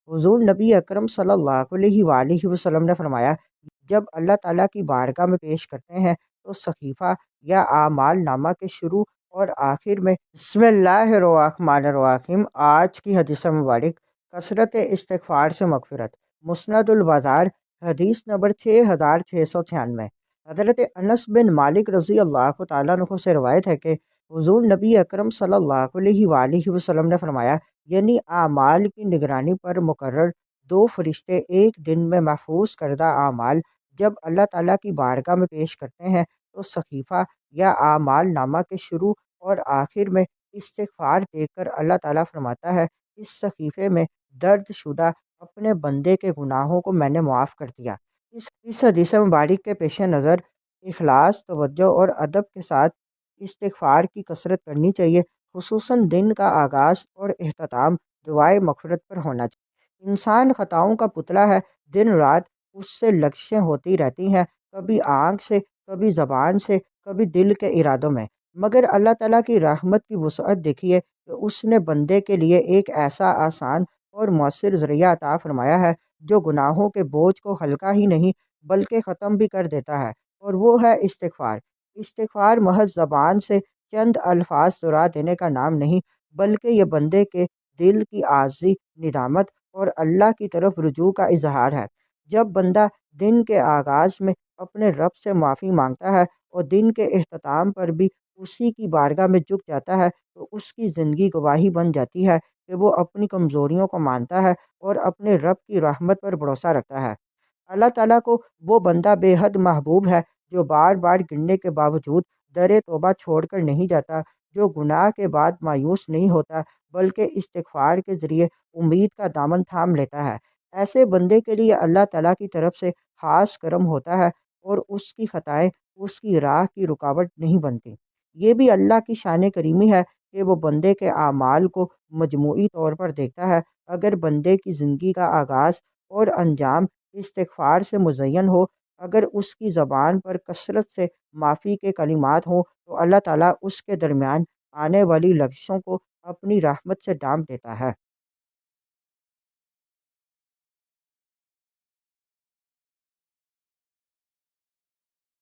حضور نبی اکرم صلی اللہ علیہ وآلہ وسلم نے فرمایا، جب اللہ تعالیٰ کی بارگاہ میں پیش کرتے ہیں تو صحیفہ یا اعمال نامہ کے شروع اور آخر میں بسم اللہ الرحمن الرحیم۔ آج کی حدیث مبارک، کثرت استغفار سے مغفرت۔ مسند البازار، حدیث نمبر 6696۔ حضرت انس بن مالک رضی اللہ تعالیٰ عنہ سے روایت ہے کہ حضور نبی اکرم صلی اللہ علیہ وآلہ وسلم نے فرمایا، یعنی اعمال کی نگرانی پر مقرر دو فرشتے ایک دن میں محفوظ کردہ اعمال جب اللہ تعالیٰ کی بارگاہ میں پیش کرتے ہیں تو صحیفہ یا اعمال نامہ کے شروع اور آخر میں استغفار دیکھ کر اللہ تعالیٰ فرماتا ہے، اس صحیفے میں درج شدہ اپنے بندے کے گناہوں کو میں نے معاف کر دیا۔ اس حدیث مبارک کے پیش نظر اخلاص، توجہ اور ادب کے ساتھ استغفار کی کثرت کرنی چاہیے، خصوصاً دن کا آغاز اور اختتام دعائے مغفرت پر ہونا چاہیے۔ انسان خطاؤں کا پتلا ہے، دن رات اس سے لغزشیں ہوتی رہتی ہیں، کبھی آنکھ سے، کبھی زبان سے، کبھی دل کے ارادوں میں، مگر اللہ تعالیٰ کی رحمت کی وسعت دیکھیے کہ اس نے بندے کے لیے ایک ایسا آسان اور مؤثر ذریعہ عطا فرمایا ہے جو گناہوں کے بوجھ کو ہلکا ہی نہیں بلکہ ختم بھی کر دیتا ہے، اور وہ ہے استغفار۔ استغفار محض زبان سے چند الفاظ دہرا دینے کا نام نہیں، بلکہ یہ بندے کے دل کی عاجزی، ندامت اور اللہ کی طرف رجوع کا اظہار ہے۔ جب بندہ دن کے آغاز میں اپنے رب سے معافی مانگتا ہے اور دن کے اختتام پر بھی اسی کی بارگاہ میں جھک جاتا ہے تو اس کی زندگی گواہی بن جاتی ہے کہ وہ اپنی کمزوریوں کو مانتا ہے اور اپنے رب کی رحمت پر بھروسہ رکھتا ہے۔ اللہ تعالیٰ کو وہ بندہ بے حد محبوب ہے جو بار بار گرنے کے باوجود در توبہ چھوڑ کر نہیں جاتا، جو گناہ کے بعد مایوس نہیں ہوتا بلکہ استغفار کے ذریعے امید کا دامن تھام لیتا ہے۔ ایسے بندے کے لیے اللہ تعالیٰ کی طرف سے خاص کرم ہوتا ہے اور اس کی خطائیں اس کی راہ کی رکاوٹ نہیں بنتی۔ یہ بھی اللہ کی شان کریمی ہے کہ وہ بندے کے اعمال کو مجموعی طور پر دیکھتا ہے۔ اگر بندے کی زندگی کا آغاز اور انجام استغفار سے مزین ہو، اگر اس کی زبان پر کثرت سے معافی کے کلمات ہوں، تو اللہ تعالیٰ اس کے درمیان آنے والی لغزشوں کو اپنی رحمت سے ڈھانپ دیتا ہے۔